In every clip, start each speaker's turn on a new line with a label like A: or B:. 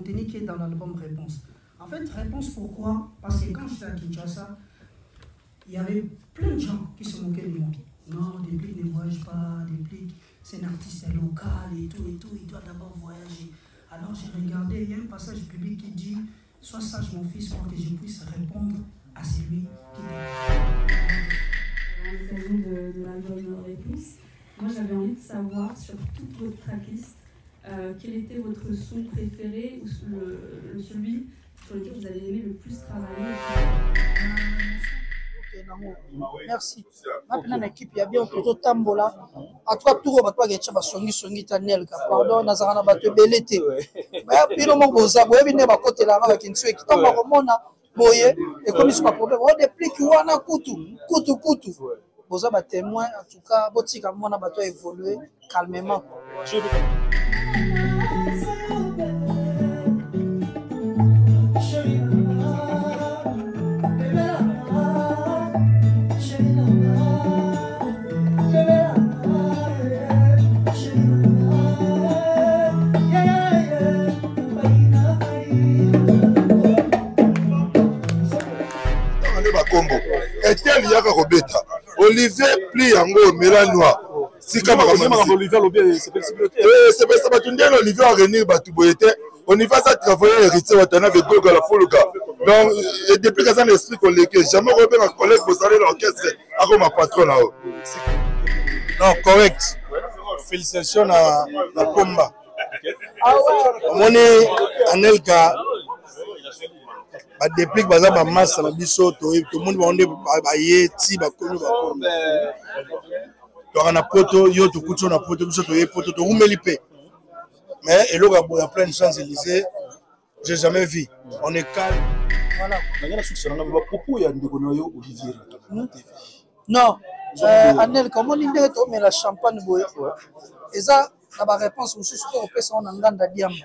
A: contenu qui est dans l'album Réponse. En fait, Réponse, pourquoi? Parce que quand j'étais à Kinshasa, il y avait plein de gens qui se moquaient de moi. Non, Déplique ne voyage pas, Déplique, c'est un artiste local et tout, il doit d'abord voyager. Alors j'ai regardé, il y a un passage public qui dit « Sois sage mon fils pour que je puisse répondre à celui qui t'aime. »
B: À l'occasion de l'album Réponse, moi j'avais envie de savoir sur toute votre tracklist, quel était votre son préféré ou celui sur lequel vous avez aimé le plus travailler.
C: Merci. Maintenant, l'équipe, il y a bien plutôt Tambola. À toi, tout le monde va être songi Tanelka. Pardon, Nazarana va te belleter. Puis, le monde vous a voulu venir à côté là, avec une suite qui tombe au monde. Boye, et comme il n'y a pas de problème, on déplique Wana Koutou. Vous avez témoin, en tout cas, Botika, mon abattoir évoluer calmement.
D: Etienne Yaka Robeta, Olivier pli yango Mela Noir. Si comme Olivier Lobier, c'est pas Olivier a réuni Batouboyete. On y va ça travailler héritier Watana avec Goga la Foluka. Donc, depuis que ça l'esprit collègue, jamais Robert un collègue pour saler l'orchestre avec ma patronne là-haut.
E: Non, correct. Félicitations à la Pomba. On est en Elka. Ba déplique baza ba masse na biso to tout monde ba onde ba yeti ba kono ba kono to na poto yo to kuto na poto biso to ye poto to umeli pe mais et là il y a plein de Champs-Élysées j'ai jamais vu on est calme
F: voilà ngana succès na ba propos ya ndeko na yo Olivier
C: non Anel comment on dit to mais la champagne boye et ça la réponse aussi sur au pesa on nganda diamba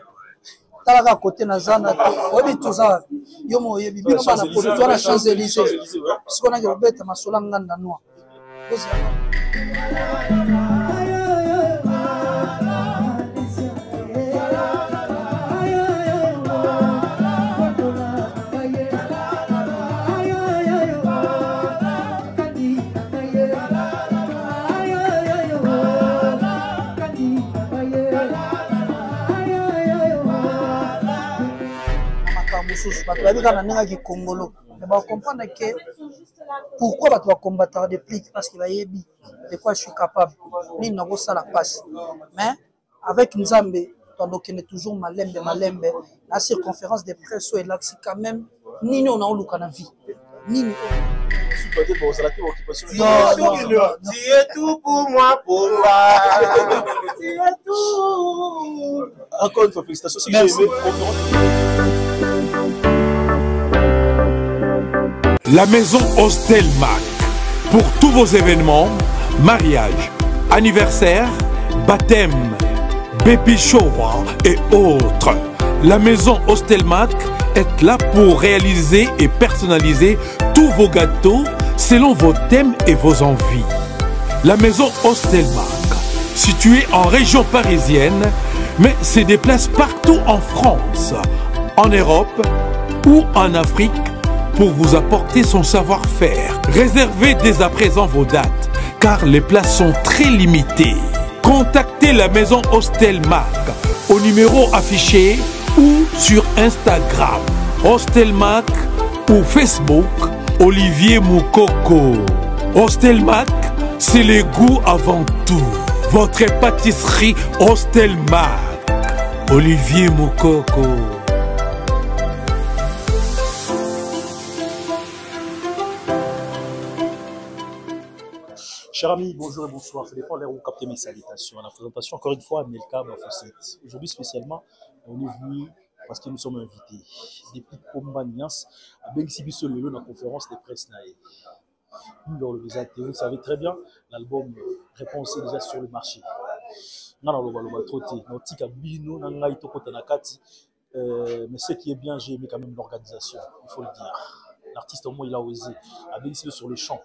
C: à côté Nazana, oui, tout ça, Yomo Yebi, bien pas la production à Champs-Élysées. Ce qu'on a dit au bête, ma solanga noir. Mais on comprend que pourquoi tu vas combattre des plics parce qu'il va y avoir de quoi je suis capable. Ni n'a pas la passe. Mais avec Nzambe, on est toujours malembe. La circonférence des presse est là, c'est quand même ni nous on a eu la vie. Ni nous.
F: Tu es tout pour moi, Tu es tout. Encore une fois, félicitations. Si j'ai aimé
G: La maison Hostelmac. Pour tous vos événements, mariage, anniversaire, baptême, baby shower et autres. La maison Hostelmac est là pour réaliser et personnaliser tous vos gâteaux selon vos thèmes et vos envies. La maison Hostelmac, située en région parisienne, mais se déplace partout en France, en Europe ou en Afrique pour vous apporter son savoir-faire. Réservez dès à présent vos dates, car les places sont très limitées. Contactez la maison Hostelmac au numéro affiché ou sur Instagram, Hostelmac ou Facebook, Olivier Moukoko. Hostelmac, c'est le goût avant tout. Votre pâtisserie Hostelmac, Olivier Moukoko.
F: Chers amis, bonjour et bonsoir. Ça dépend de l'heure où vous captez mes salutations. À la présentation, encore une fois, Melka Bafosset. Aujourd'hui, spécialement, on est venu parce que nous sommes invités. Depuis Pomba Nias, à Bengsibiso Lelo, dans la conférence de presse Naé. Vous savez très bien, l'album Réponse est déjà sur le marché. Mais ce qui est bien, j'ai aimé quand même l'organisation, il faut le dire. L'artiste au moins il a osé, a bénéficié sur le champ.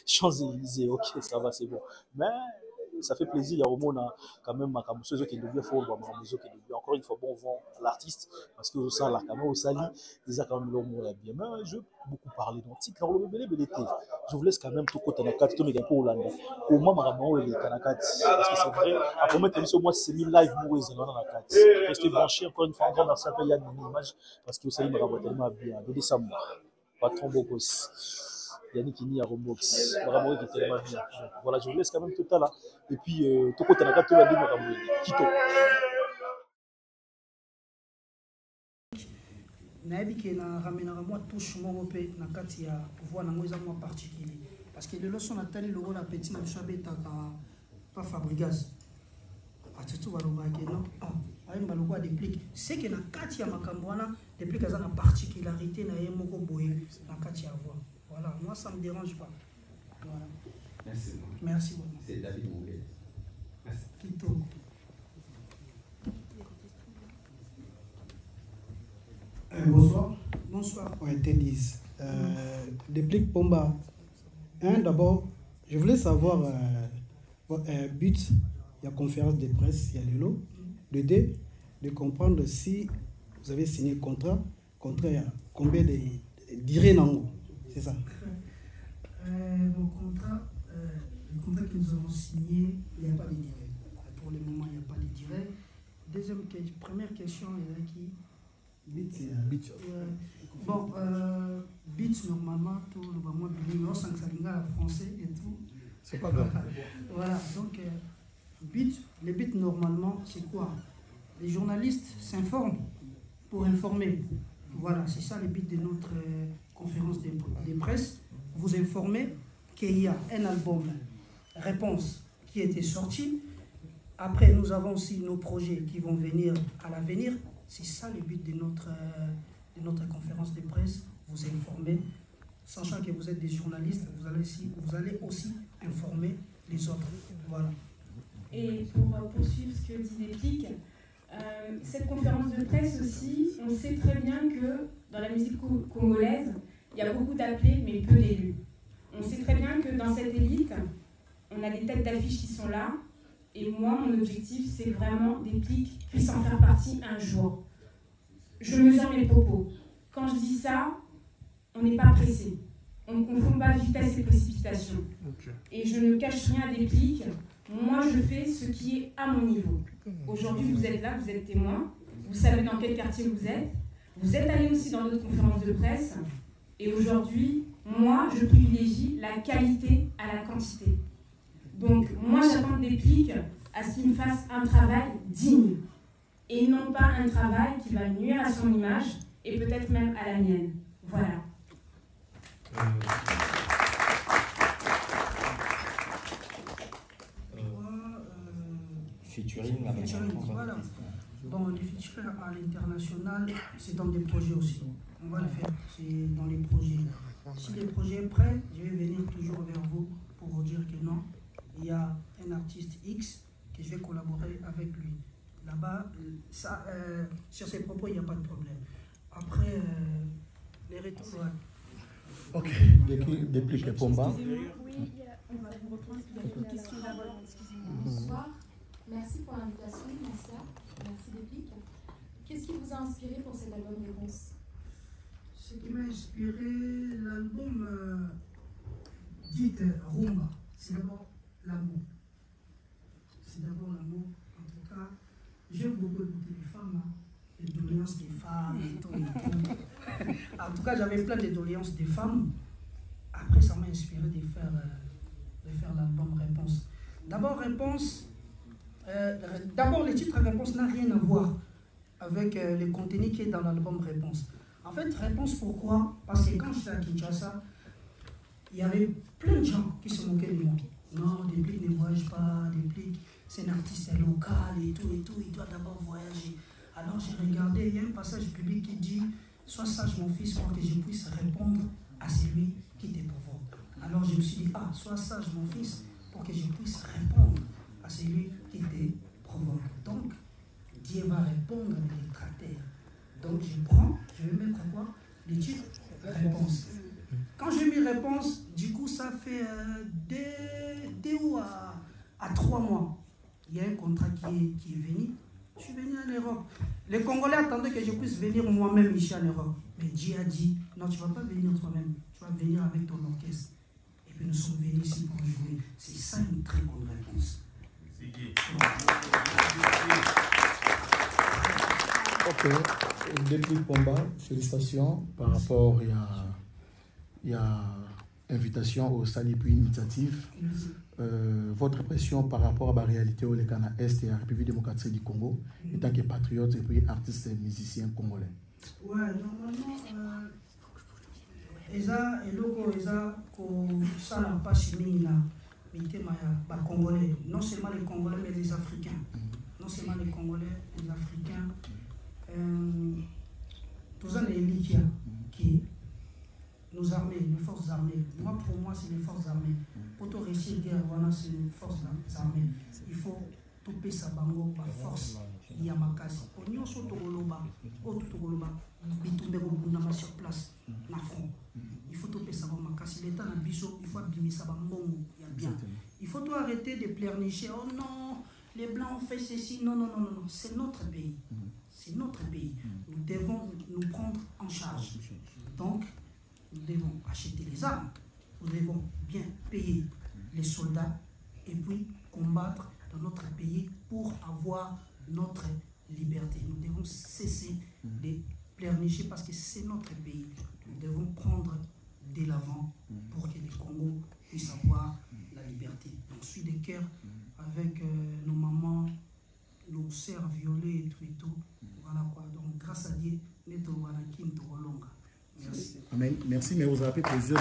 F: Champs-Élysées, ok, ça va, c'est bon. Mais ça fait plaisir. Il y a au moins quand même ma camoufleuse qui devient fort, encore une fois, bon vent à l'artiste, parce que ça, la caméra au sali, déjà quand même l'homme bien. Mais je veux beaucoup parler donc si quand je vous laisse quand même tout côté Kanakati, tout le monde pour Hollande. Comment Maramao et les Kanakati, parce que c'est vrai, après mettre émission, moi c'est mis live pour les Kanakati. Restez branchés encore une fois, encore merci à Yann une image, parce que vous savez, Maramao tellement bien, de décembre, patron Bogos. Yannick Kini à Romox, Maramao qui est tellement bien. Voilà, je vous laisse quand même tout à l'heure. Et puis, tout côté Kanakati, tout le monde Maramao, Kito.
A: nayebi ke na ramenaka mwa touche moko mpe na kati ya voix nango eza mwa particulier parce que lelo so natali lokola petit na biso abetaka pa Fabregas atutu balobaki non ayemba lokola déplique c'est que na kati ya makambo wana déplique aza na particularité na ye moko boye na kati ya voix. Voilà, moi ça me dérange pas. Voilà.
H: Merci.
A: Merci beaucoup.
H: C'est David Moulet. Merci.
A: Kito.
I: Bonsoir.
A: Bonsoir.
I: Ouais, Télis. Déplique Pomba. D'abord, je voulais savoir, but, il y a conférence de presse, il y a le lot. Le D, de comprendre si vous avez signé contrat, il y a combien de durée nango. C'est ça.
A: Mon contrat, le contrat que nous avons signé, il n'y a pas de durée. Pour le moment, il n'y a pas de durée. Première question, il y a qui?
I: Bit.
A: Bon, bit normalement, tout le moment, bilingue, sans que ça lingue français et tout.
I: C'est pas grave.
A: Voilà, donc bit, les bits normalement, c'est quoi? Les journalistes s'informent pour informer. Voilà, c'est ça le but de notre conférence de presse. Vous informer qu'il y a un album Réponse qui a été sorti. Après, nous avons aussi nos projets qui vont venir à l'avenir. C'est ça le but de notre conférence de presse, vous informer, sachant que vous êtes des journalistes, vous allez aussi informer les autres. Voilà.
B: Et pour poursuivre ce que dit Déplique, cette conférence de presse aussi, on sait très bien que dans la musique congolaise, il y a beaucoup d'appelés mais peu d'élus. On sait très bien que dans cette élite, on a des têtes d'affiche qui sont là. Et moi, mon objectif, c'est vraiment Déplique puisse en faire partie un jour. Je mesure mes propos. Quand je dis ça, on n'est pas pressé. On ne confond pas vitesse et précipitation. Okay. Et je ne cache rien à Déplique. Moi, je fais ce qui est à mon niveau. Aujourd'hui, vous êtes là, vous êtes témoin. Vous savez dans quel quartier vous êtes. Vous êtes allé aussi dans d'autres conférences de presse. Et aujourd'hui, moi, je privilégie la qualité à la quantité. Donc, moi, j'attends Déplique à ce qu'il me fasse un travail digne. Et non pas un travail qui va nuire à son image et peut-être même à la mienne. Voilà.
H: Featuring avec
A: voilà. Bon, les featuring à l'international, c'est dans des projets aussi. On va le faire, c'est dans les projets. Si le projet est prêt, je vais venir toujours vers vous pour vous dire que non, il y a un artiste X que je vais collaborer avec lui. Là-bas, sur ses propos, il n'y a pas de problème. Après, les retours...
I: Ok, Déplique les Pomba.
J: Oui, on va vous reprendre. Il y a une question d'abord. Excusez-moi. Bonsoir. Merci pour l'invitation, merci Déplique. Qu'est-ce qui vous a inspiré pour cet album Réponse?
A: Ce qui m'a inspiré, l'album dit Rumba, c'est d'abord l'amour. C'est d'abord l'amour. En tout cas, j'aime beaucoup écouter les femmes, les doléances des femmes et tout. En tout cas, j'avais plein de doléances des femmes. Après, ça m'a inspiré de faire l'album Réponse. D'abord, Réponse. D'abord, le titre Réponse n'a rien à voir avec le contenu qui est dans l'album Réponse. En fait, Réponse, pourquoi? Parce que quand j'étais à Kinshasa, il y avait plein de gens qui se moquaient de moi. Non, Déplique ne voyage pas, Déplique, c'est un artiste local et tout, il doit d'abord voyager. Alors j'ai regardé, il y a un passage public qui dit « Sois sage mon fils pour que je puisse répondre à celui qui te provoque. » Alors je me suis dit « Ah, sois sage mon fils pour que je puisse répondre à celui qui te provoque. » Donc, Dieu va répondre à mes détracteurs. Donc je vais mettre quoi? Les titres, Réponse. Quand j'ai mis Réponse, du coup ça fait 2 ou à à 3 mois, il y a un contrat qui est venu. Je suis venu en Europe. Les Congolais attendaient que je puisse venir moi-même ici en Europe. Mais Dieu a dit, non, tu ne vas pas venir toi-même, tu vas venir avec ton orchestre. Et puis nous sommes venus ici pour jouer. C'est ça une très bonne réponse.
K: Ok, depuis Pomba, félicitations par rapport il y a invitation au Salipui Initiative. Votre impression par rapport à la réalité au Ghana Est et à la République démocratique du Congo, en tant que patriote et puis artiste et musicien congolais.
A: Ouais, normalement, ça n'a pas chimé là. Congolais, non seulement les Congolais, mais les Africains. Non seulement les Congolais, les Africains. Tout ça, les Likia, qui nos armées, les forces armées. Moi, pour moi, c'est les forces armées. Pour tout réussir la guerre, voilà, c'est les forces armées. Il faut tout payer sa bango, la force. Il y a ma casse. On y a sur Togoloba, sur place, la front. Il faut tout payer sa bango, ma casse. L'État n'a biso, il faut abîmer sa bango, il y a bien. Il faut tout arrêter de pleurnicher. Oh non, les Blancs ont fait ceci. Non, non, non, non, non. C'est notre pays. C'est notre pays. Nous devons nous prendre en charge. Donc, nous devons acheter les armes. Nous devons bien payer les soldats et puis combattre dans notre pays pour avoir notre liberté. Nous devons cesser de pleurnicher parce que c'est notre pays. Nous devons prendre de l'avant pour que les Congos puissent avoir la liberté. Donc, je suis de cœur avec nos mamans, nos sœurs violées et tout. Voilà quoi. Donc, grâce à Dieu, nous sommes longa. Merci.
K: Amen. Merci, mais vous avez plusieurs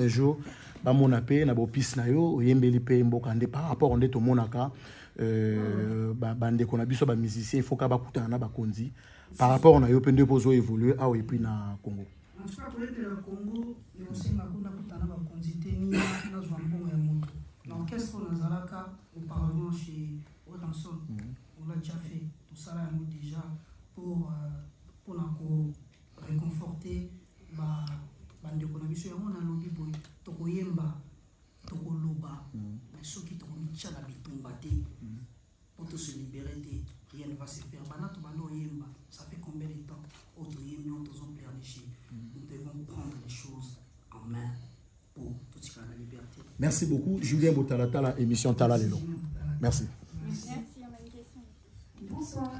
K: un jour, mon appel, na bopis na yo, oyembeli pe mbokande par rapport on est au monaka, bande qu'on a biso ba musicien, il faut ka bakuta na bakonzi. Par rapport on a yo pende pozo évoluer ah et puis na Congo.
A: En tout cas pour être le Congo, yo senga kuna kutana bakonzi te ni na zwambongo ya moto. L'orchestre Nazaraka auparavant chez Odanson, on l'a déjà fait, tout ça là déjà pour réconforter bande qu'on a biso ya mona lobi boy tokoyemba tokoloba mais ceux qui tokomicha la bitumba te pour te se libérer de rien ne va se faire banato bano yemba ça fait combien de temps auto yembi on tous ont pleurniché nous devons prendre les choses en main pour tout ce qui a la liberté.
K: Merci beaucoup Julien Botalata la émission Tala Lelo. Merci.
J: Merci, on a une question.
B: Bonsoir,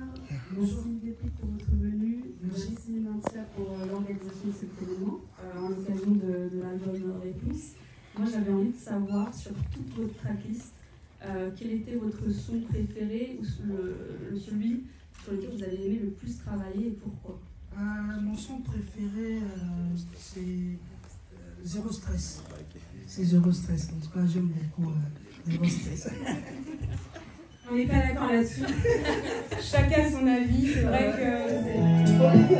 B: merci beaucoup pour votre venue. Merci Nantia pour l'organisation de cet événement en l'occasion de l'album Réponse. Moi j'avais envie de savoir sur toute votre tracklist quel était votre son préféré ou celui sur lequel vous avez aimé le plus travailler et pourquoi.
A: Mon son préféré c'est Zéro Stress. C'est Zéro Stress, en tout cas j'aime beaucoup Zéro Stress.
B: On n'est pas d'accord là-dessus. Chacun son avis. C'est vrai que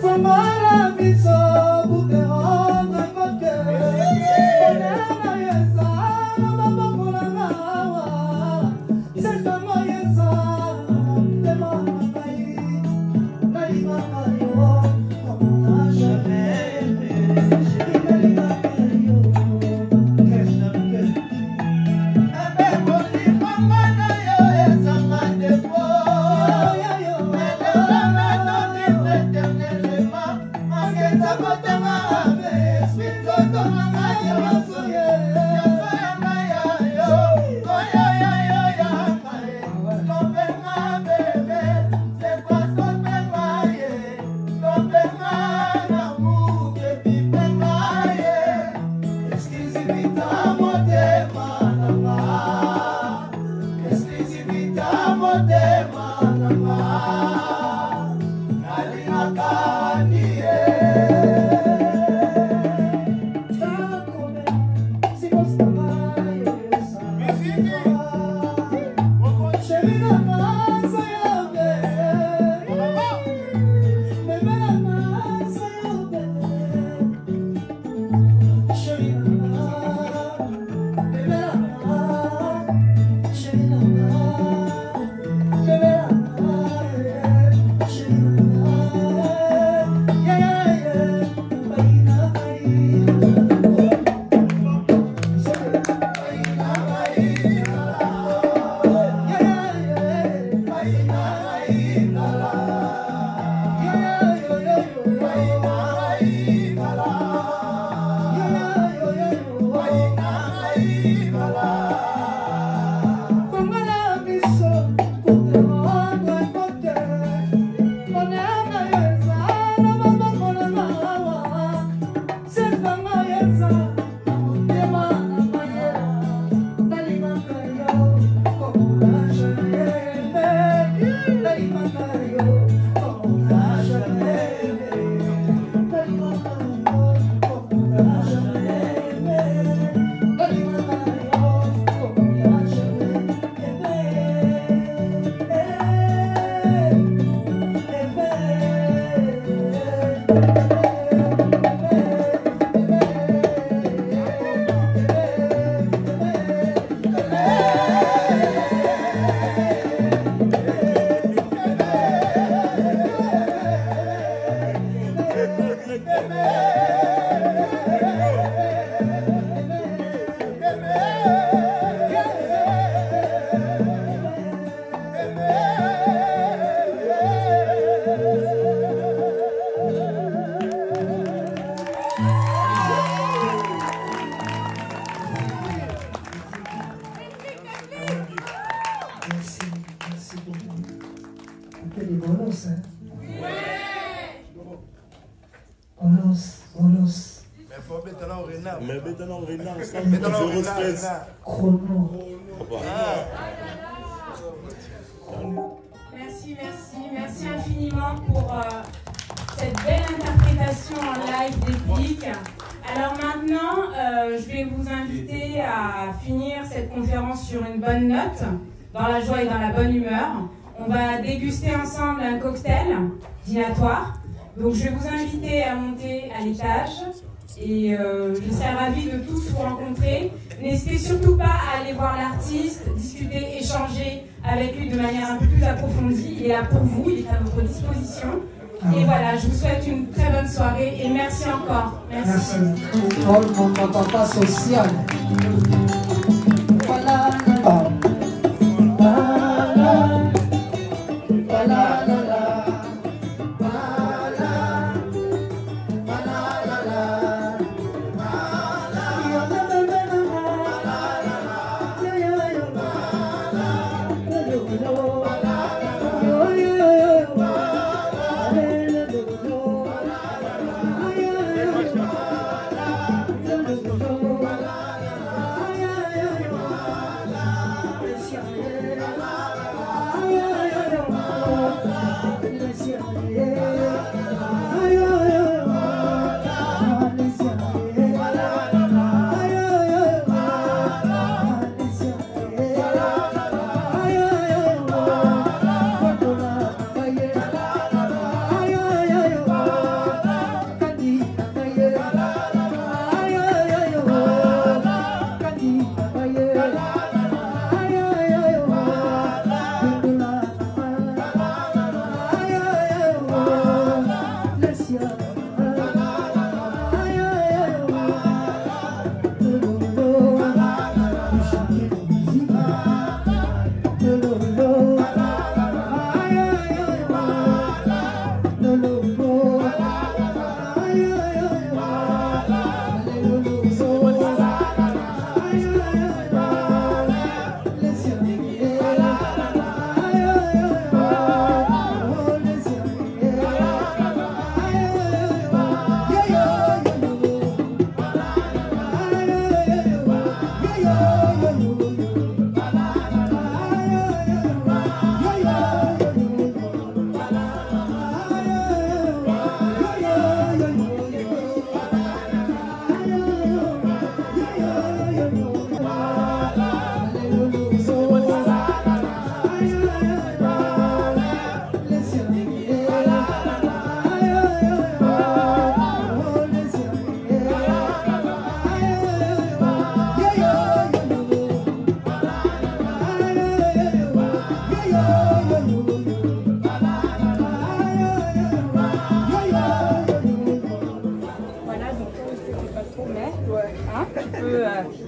C: Pour moi la vie sauve ou te rendre votre cœur.
E: Mais maintenant, renard, ça,
L: Merci infiniment pour cette belle interprétation en live d'Epic. Alors maintenant, je vais vous inviter à finir cette conférence sur une bonne note, dans la joie et dans la bonne humeur. On va déguster ensemble un cocktail dînatoire. Donc je vais vous inviter à monter à l'étage et je serai ravie de tous vous rencontrer. N'hésitez surtout pas à aller voir l'artiste, discuter, échanger avec lui de manière un peu plus approfondie. Il est là pour vous, il est à votre disposition. Et voilà, je vous souhaite une très bonne soirée et merci encore. Merci.
C: Mon papa social. Voilà.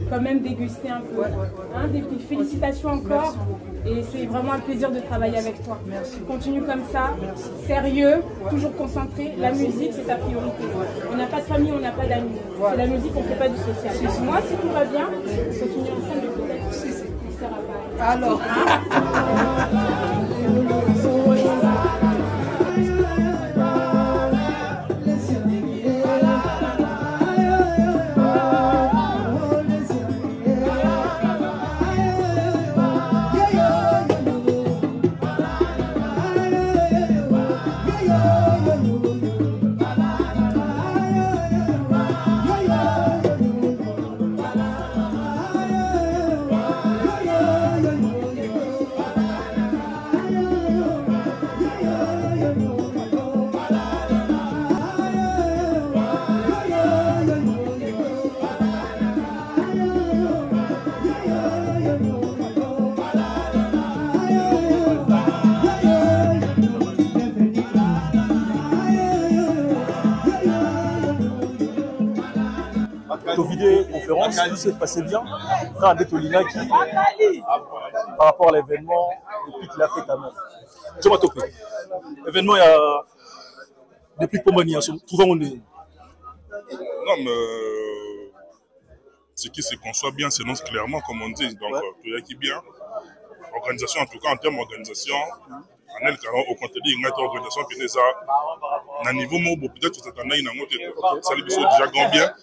L: Quand même déguster un peu. Hein, des félicitations encore. Et c'est vraiment un plaisir de travailler avec toi. Merci. Continue comme ça, sérieux, toujours concentré. La musique, c'est ta priorité. On n'a pas de famille, on n'a pas d'amis. C'est la musique, on ne fait pas du social. Moi, si tout va bien, continue ensemble peut-être. Ça sert à pas.
C: Alors.
F: Vidéoconférence, tout s'est passé bien. Quand Adetolina qui, par rapport à l'événement, depuis qu'il a fait ta main. Je vais topé. L'événement, il y a depuis Pomania, souvent on est.
D: Non, mais ce qui se conçoit bien s'énonce clairement, comme on dit. Donc, tout y a qui bien. Organisation, en tout cas, en termes d'organisation, en elle, au contraire, il y a une organisation qui est à un niveau où peut-être que cette année, il y a déjà grand bien.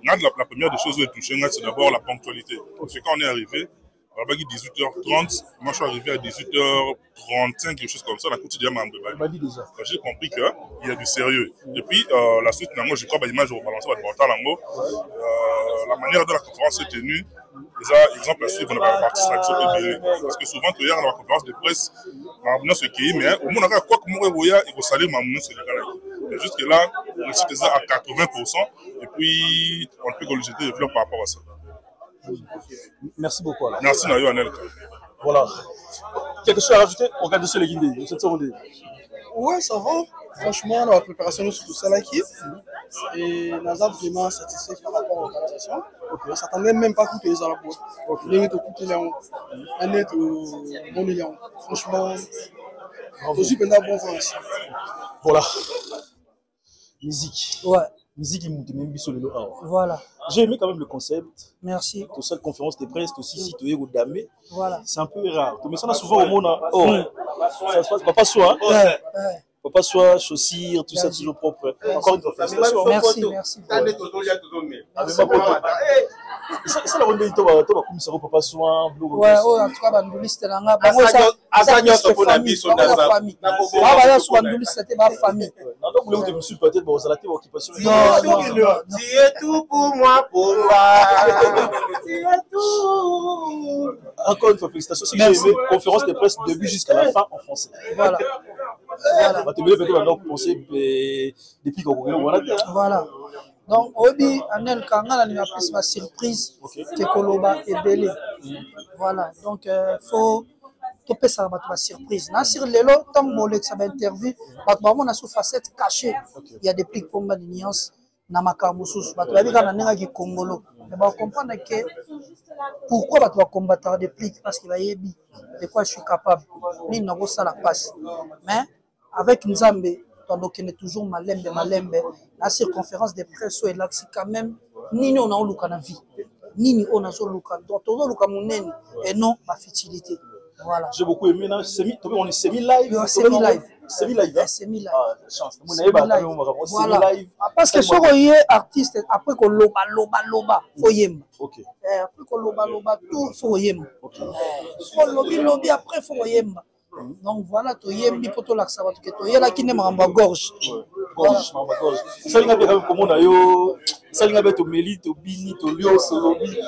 M: La première des choses que j'ai touché, c'est d'abord la ponctualité. Parce que quand on est arrivé, à 18h30, moi je suis arrivé à 18h35, quelque chose comme ça, la quotidienne j'ai compris qu'il y a du sérieux. Et puis la suite, je crois que l'image au balancé, la manière dont la conférence est tenue, ils ont perçu qu'on a participé à ce parce que souvent, tu regardes la conférence de presse, on a ce qui est, mais au moins, quoi que moi, il faut saluer ma moune, c'est le cas. Juste que là, on est à 80%, et puis on peut que le jeter des fleurs par rapport à ça.
F: Merci beaucoup. Alors.
M: Merci Nayo Anel.
F: Voilà. Quelque chose à rajouter? Regardez sur les guindés, cette seconde.
C: Ouais, ça va. Franchement, la préparation sur tout ça là qui et Nazar vraiment satisfait par rapport à l'organisation. On ne s'attendait même pas que les Arabes. Les net au coup de Léon, les net au bon Léon. Franchement, aussi pendant bon France.
F: Voilà. Musique.
C: Ouais.
F: Musique, il monte même sur le lot.
C: Voilà.
F: J'ai aimé quand même le concept.
C: Merci.
F: Toute cette conférence de presse, aussi citoyen ou damé.
C: Voilà.
F: C'est un peu rare. Mais ça, on a souvent au monde. Oh, ça se passe pas soit. Ouais. Pas soit chaussures, tout ça toujours propre. Encore une fois, félicitations.
C: Merci, merci.
F: C'est la ronde de toi, comme ça, papa soin.
C: Ouais, en tout cas, banduliste là, famille.
F: Donc, vous voulez me suivre peut-être, bon, ça a été occupation.
C: Tu es
N: tout pour moi, pour moi. Tu es tout.
F: Encore une fois, félicitations. Si j'ai aimé, conférence de presse début jusqu'à la fin en français.
C: Voilà. Voilà. Donc, Obi, Anel Kanga, il a pris ma surprise, que Koloba est belé. Voilà. Donc, il faut topper ça ma surprise. Sur les lots, tant que ça va interview, on a sous facette cachée. Il y a des plis pour ma nuance. Namaka Moussous, tu vas dire qu'il Congolo. Mais on comprend que pourquoi tu vas combattre des plis parce qu'il va y avoir de quoi je suis capable. Ni n'a pas la passe. Mais avec Nzambe, on est toujours malembe. La circonférence de presse est là, c'est quand même ni on a eu la vie, ni on a eu le donc on a eu et non ma futilité. Voilà.
F: J'ai beaucoup aimé, on est semi-live.
C: Semi-live.
F: Chance.
C: Voilà. Parce que si on est artiste, après qu'on loba, faut yem.
F: Ok.
C: Après qu'on loba, tout faut yem. Faut lobby, après faut yem. Donc voilà, tu y es mis pour tout l'accès, tu y es là qui n'est pas en gorge.
F: Gorge. Ça, il y a bien comme on a eu, ça, il y a bien au Méli, au Bini, au Lyon, au Lobby.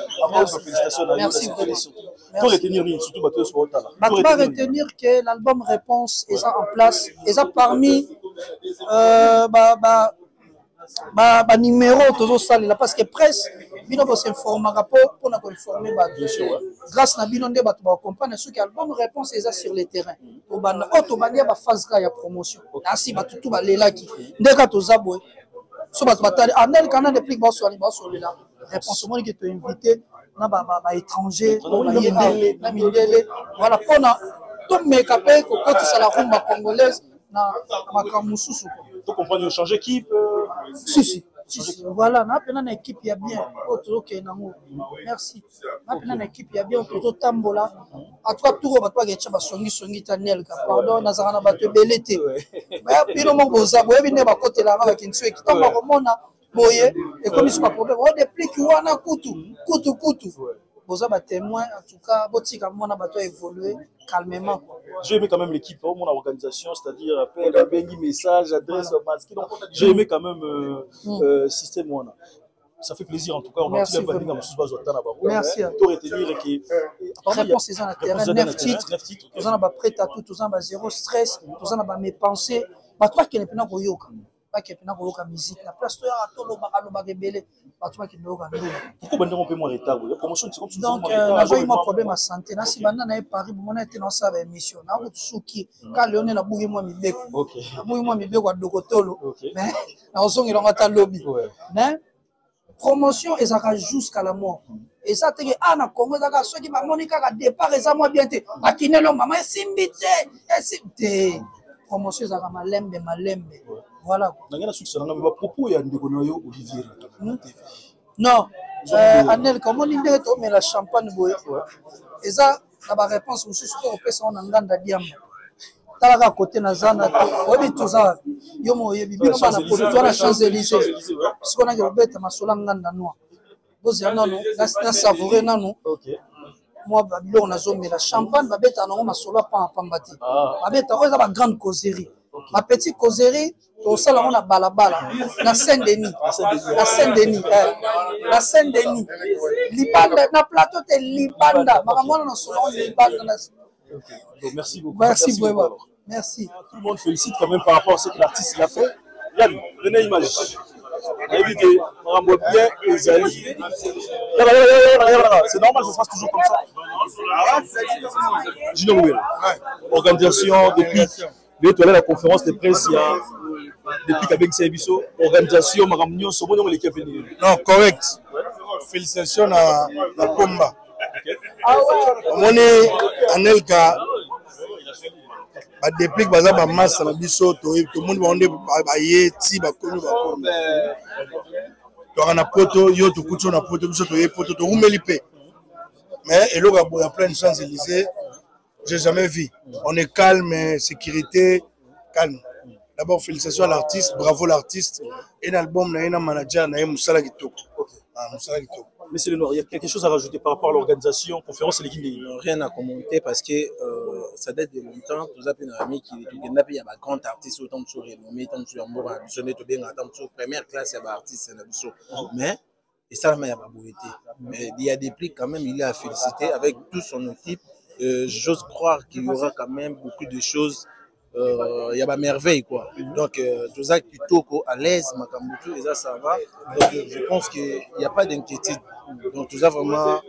F: Félicitations.
C: Merci.
F: Pour retenir, surtout, tu es sur le talent.
C: Tu vas retenir que l'album Réponse est en place, et ça parmi numéro toujours ça là parce que presse bino ko s'informer rapport pour nous informer grâce na bino nde bato ba comprendre ce qu'album Réponse est sur le terrain to banda automania ba phase ka ya promotion asi bato tout ba lelaki ndeka to zabwe so bato batali anel kana de plus ba so là Réponse moi qui te invité na ba étranger na mindele voilà pona to mekape ko koti sala rumba congolaise na makamususu
F: tu comprends de changer équipe
C: si voilà na pena na équipe ya bien otoke nango merci na pena na équipe ya bien oto tambola atwa tour bato ba ketcha basongi tanel ka pardon na zana bato belete ba pino mo boza boye bine ba kotela ba kinso ekitamba komona boye et comme c'est pas problème on déplique wana kutu boza ba témoin en tout cas botika mona bato évoluer calmement.
F: J'ai aimé quand même l'équipe, mon organisation, c'est-à-dire appel, bengi, message, adresse, masque. Donc j'ai aimé quand même système moi. Ça fait plaisir en tout cas. On a tous les
C: merci.
F: Tout retenir qui
C: réponse c'est un terrain 9 titres. Tous en a prêt à tout, tous en a zéro stress, tous en a mes pensées. Pas toi qui n'est pas yoka. Pas qui n'est pas yoka musique. La place toi à tout le bagalo belé. Pas toi qui n'est pas yoka.
F: Pourquoi on peut moins retard? La promotion c'est comme ça.
C: Donc j'ai eu un problème à santé. Na si banda na Paris, mon été dans sa émission. Na ko suki ka Lionel na bugi moi mi beko. OK. Bugi moi mi beko à dokotolo. Mais na osongi longa ta lobby. Mais promotion et ça va jusqu'à la mort. Et ça te ah na Congo ça ceux qui va Monica à départ et ça moi bien te. Akinelo maman simbite. Promotion ça va malembe. Voilà.
F: Nangana succès na ba propos ya ndeko na yo Olivier.
C: Non. Anel comment l'idée to mais la champagne boy. Et ça la réponse aussi sur au pesa on nganda diamba. talaka côté nazana obi toza yo moyebi bino bana produit na Champs-Élysées sikona ke beta masola nganda noa bozi nanu na savourer nanu moi babilo nazomela champagne babeta nango masola pambati babeta oza ba grande causerie ma petite causerie to sala on a balabala na Saint-Denis libanda na plateau te libanda makamona na solo libanda na.
F: Merci beaucoup.
C: Merci beaucoup. Merci.
F: Tout le monde félicite quand même par rapport à ce que l'artiste a fait. Yann, venez image. C'est normal, ça se passe toujours comme ça. Gino Loué, organisation depuis la conférence de presse, il y a depuis qu'avec Sébiso, organisation, Maramnion, c'est bon, l'équipe est venue.
E: Non, correct. Félicitations à la Pomba. On est en Elka. Depuis que Bazaba masse na biso tout le monde va on est ti ba kono ba kono to na poto yo to kucho na poto biso to poto to umelipe mais et là il y a plein de Champs-Élysées j'ai jamais vu on est calme sécurité calme d'abord félicitations à l'artiste bravo l'artiste et l'album na manager na Moussala Kitoko Moussala Kitoko.
F: Monsieur Lenoir, il y a quelque chose à rajouter par rapport à l'organisation, conférence et l'équipe.
O: Rien à commenter parce que ça date de longtemps. Tous les amis qui il y a des grands artistes autant sur renommés, tant sur amour, ambitionné, tout bien, tant sur première classe, il y a des artistes, mais et ça, il y a pas beauté. Mais il y a des prix quand même, il est à féliciter avec toute son équipe. J'ose croire qu'il y aura quand même beaucoup de choses. Il y a pas merveille quoi. Donc tout ça plutôt à l'aise, Makambutu, et ça va. Donc je pense qu'il n'y a pas d'inquiétude. Donc tout ça vraiment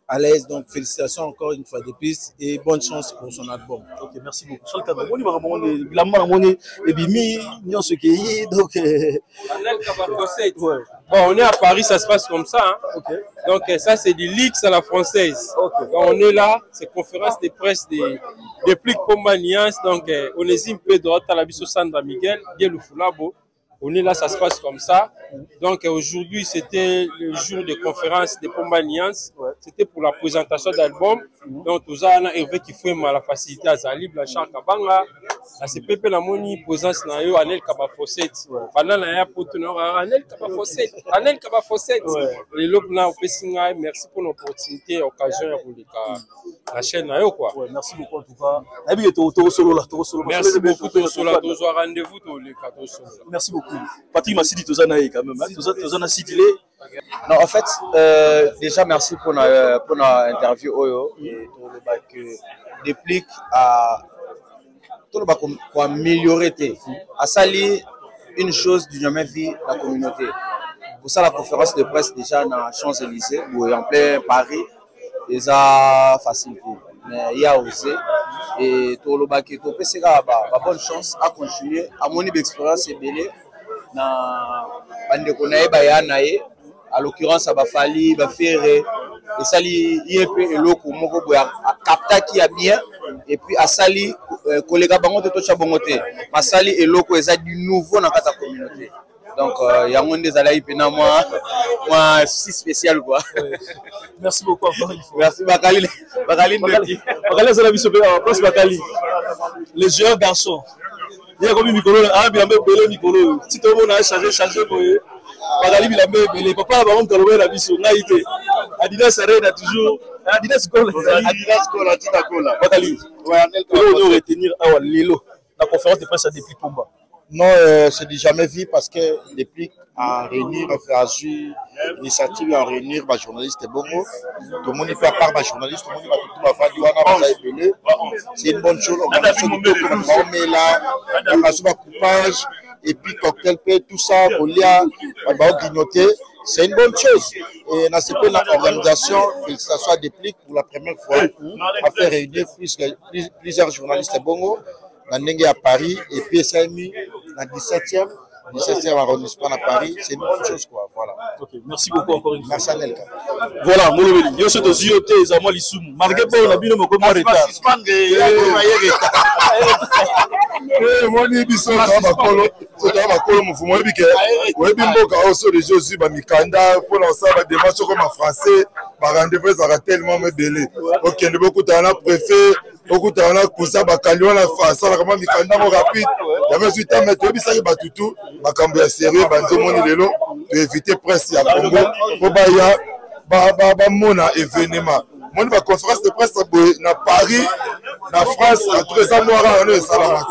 O: à l'aise. Donc félicitations encore une fois de plus et bonne chance pour son album.
F: Ok, merci beaucoup. Sur le cadre,
P: bon, on est à Paris, ça se passe comme ça. Hein. Okay. Donc ça c'est du Lix à la française. Okay. Donc, on est là, c'est conférence de presse des Plic Pomba Niance. Donc on est un peu droit à la biso Sandra Miguel, bien le Foulabo. On est là, ça se passe comme ça. Donc aujourd'hui, c'était le jour de conférence de Pomba Niance. C'était pour la présentation d'album. Donc tout ça, on a Hervé qui fait la facilité à Zalib, la Charles Kabanga, la CPP, la Moni, présence na yo, Anel Kabafosset. Pendant la airport, Anel Kabafosset, Anel Kabafosset. Les lobes là, merci pour l'opportunité, l'occasion de la chaîne na yo quoi.
F: Merci beaucoup en tout cas.
P: Merci beaucoup, Tozo rendez-vous tous les 14 solo.
F: Merci beaucoup. Patrick Massidi, Tozanaï quand même. Tozana Sidilé.
Q: Non, en fait, déjà merci pour notre interview Oyo et tout le bac déplique à tout le bac pour améliorer à salir une chose du jamais vu la communauté. Pour ça la conférence de presse déjà dans Champs-Élysées ou en plein Paris, déjà facilité. Mais il y a osé et tout le bac qui est c'est la bonne chance à continuer à mon expérience et belé na bande konaye bayanaye. À l'occurrence, il fallait faire et sali IEP et loko moko boya capta qui a bien et puis à sali collègue bangote to chabongote ma sali et loko est du nouveau dans la communauté. Donc il y a un des alaï pena moi si spécial quoi.
F: Merci beaucoup encore une fois.
Q: Merci Bakali
F: ça la biso place Bakali. Les jeunes garçons. Il y a comme micro ah bien belé micro si tout le monde a changé pour Bakali il a belé papa ba on tolobe la biso ngaité Adidas Arena toujours Adidas Cola Tita Cola Bakali on doit retenir à Lilo la conférence de presse à Déplic Pomba.
E: Non, c'est du jamais vu parce que Déplic à réunir l'initiative à réunir les journalistes et bongo. Tout le monde peut à part les journalistes, tout le monde va tout le c'est une bonne chose. On va mais là, on va faire coupage et puis cocktail paix, tout ça, on va grignoter. C'est une bonne chose. Et dans cette organisation, félicitations à Déplic pour la première fois, à faire réunir plusieurs journalistes et bongo. À Paris et puis ça a mis dans 17e arrondissement à Paris, c'est une bonne chose quoi, voilà.
F: Ok, merci beaucoup encore une fois.
E: Merci Anelka.
F: Voilà, Molobeli, yo se dosi yote ezamo lisumu. Marqué pour la bino moko mo retard.
D: Moni biso ta bakolo mufumo ebike. Webi mboka oso les jeux ba mikanda pour lancer ba démarche comme en français, ba rendez-vous ça tellement me délai. OK, ne beaucoup dans la préfet okutana na kusa bakandi wana asalaka mwa mikanda ngo rapide yango ezwi tame toyebisaki batutu makambo ya sérieux banzomoni lelo toevite presse ya Congo mpo baya bamona événement moni baconférence de presse boye na Paris na France atuka eza mwara wana esalama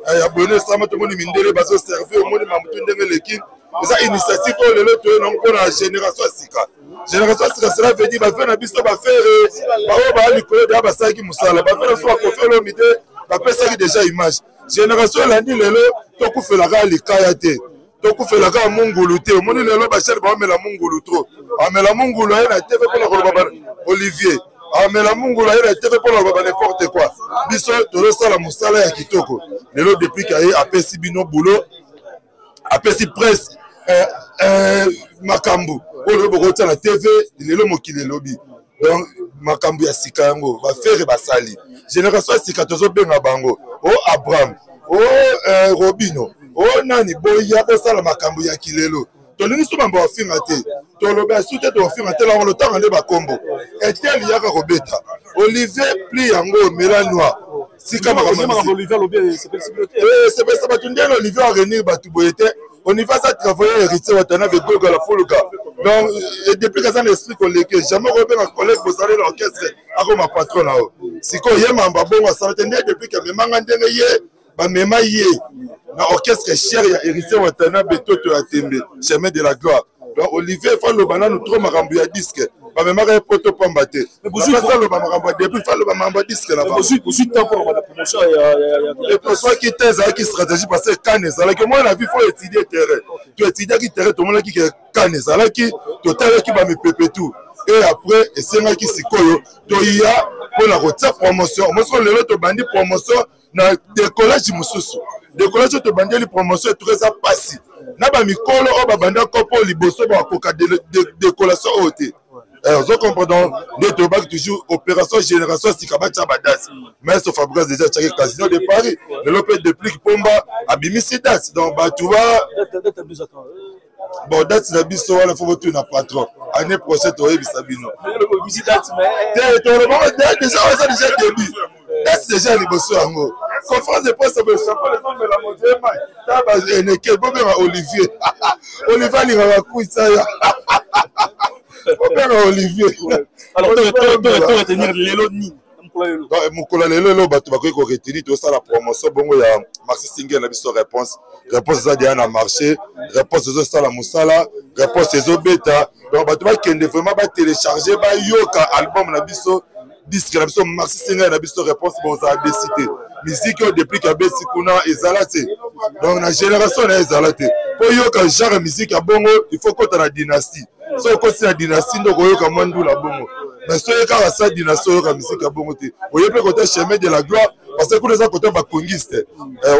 D: te ya boye no esalama tomoni mindele bazoservi omoni mamutu ndenge eleki eza initiative oyo lelo toyena mpona génération ya sika génération ya sika cela veut dire bafe na biso bafere baoyo baya likolo deya basalaki mosala bafe na so bakofela omide bapesaki déjà image génération elandi lelo tokufelaka likaya te tokufelaka mungulu te omoni lelo bachele baomela mungulu trop amela mungulu aye na tv mpona koloba Olivier amela mungulu aye na tv mpona koloba n'importe quoi biso tozosala mosala ya kitoko lelo depuis kaye apesi bino boulot apesi presse makambo oyo bokotia na tv lelo mokili elobi donc makambo ya sika yango bafere basali génération ya sika tozobenga bango o Abraham o Robino o nani boya bosala makambo ya kilelo tolingi so mambo afinga te toloba sute tofinga te la lotanga nde bakombo etel yaka kobeta Olivier pli yango Melanois sika makambo Olivier lobi c'est pas batu ndelo Olivier a réunir batu boyete on y va ça travailler héritier watana de Gogo la Foluka donc depuis que ça l'esprit collègue jamais repère un collègue vous allez l'orchestre à ma patron là siko yema mbabongo ça tenait depuis que memanga ndenge ye ba mema ye na orchestre cher ya héritier watana betoto ya tembe chemin de la gloire donc Olivier fa lo banana trop makambo ya disque ba memaka poto pamba te ça lo ba makambo depuis fa lo ba makambo disque là bas aussi temps pour la promotion et pour ça qui thèse qui stratégie parce que Cannes alors que moi la vie faut étudier terrain tu étudies qui terrain tout le monde qui Cannes alors qui total qui va me péper tout et après et c'est moi qui sikoyo to ya pour la retraite promotion moi sur le lot bandi promotion na décollage mususu décollage to bandi li promotion tout ça passe na ba mikolo o ba banda kopo liboso ba koka décollation oté vous comprenez les tobac toujours opération génération Sikabata Badas mais sauf Fabrice déjà tchaki casino de Paris le lopé de Plique Pomba abimisi date donc bah tu vois bon date na biso wala faut tout na patron année prochaine to yebisa bino bimisi date mais déjà ça déjà début date déjà liboso yango conférence de presse be chapeau les hommes de la mondiale ta ba eneke bobe Olivier Olivier ni va kuisa ya Olivier. Alors, tu retenir l'élo ni. Mukula lelo bato bakoki ko retenir tout ça la promotion bongo ya Maxi Singer na biso réponse ça déjà na marché réponse zo sala musala réponse zo beta donc bato ba kende vraiment ba télécharger ba yoka album na biso disque na biso Maxi Singer na biso réponse bon ça décidé musique depuis ka besi kuna ezalate donc na génération na ezalate pour yoka genre musique ya bongo il faut qu'on la dynastie so ko la dynastie ndo koyoka mwandu la bongo mais so yeka sa dynastie yoka musique ya bongo te oyepe côté chemin de la gloire parce que kuna za côté ba congiste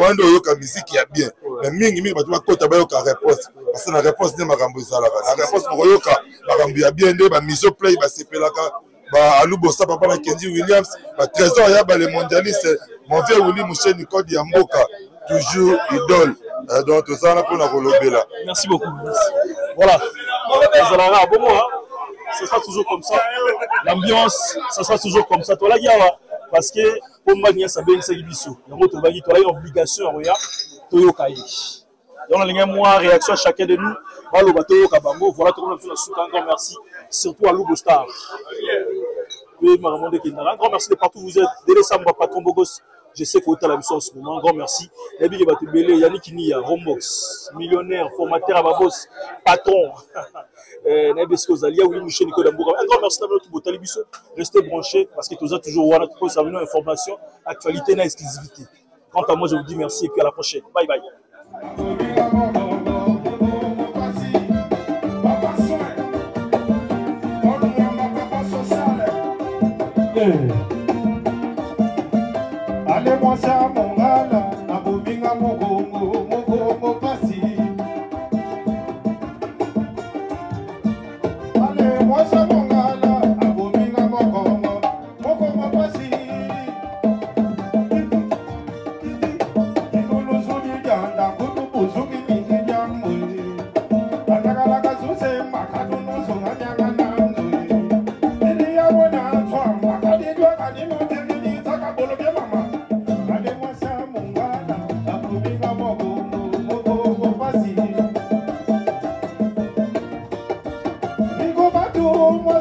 D: wando yoka musique ya bien mais mingi bato ba kota ba yoka réponse parce que na réponse ne makambo ezalaka na réponse pour yoka makambo ya bien nde ba miso play ba sepelaka ba alubosa papa na Kenji Williams ba trésor ya ba les mondialistes mon vieux Willy Moucheni Code ya Mboka toujours idole donc tout ça on a pour la kolobela.
F: Merci beaucoup. Voilà. Ce sera toujours comme ça. L'ambiance, ça sera toujours comme ça. Toi, là, parce que pour moi, il y a une obligation. On a une réaction à chacun de nous. Voilà, tout le monde un grand merci. Surtout à Lugo Star. Un grand merci de partout où vous êtes. Délé Samba, patron Bogos. Je sais que vous êtes à la mission en ce moment. Un grand merci. Yannick Nia, Rombox, millionnaire, formateur à Babos, patron. Un grand merci à notre Botalibiso. Restez branchés parce que vous êtes toujours là. Vous avez une information, actualité et exclusivité. Quant à moi, je vous dis merci et puis à la prochaine. Bye bye.
R: Ale mwasa mongala na bominga mokongo pasi. Ale mwasa mongala na bominga mokongo pasi. Kinulu zuli janda kutu buzuki mingi jamwe. Atakala kazuse makadu nusu nganyanga nanzo. Ili ya wana twa makadi dwa kanimo tengini taka bolo. Mama,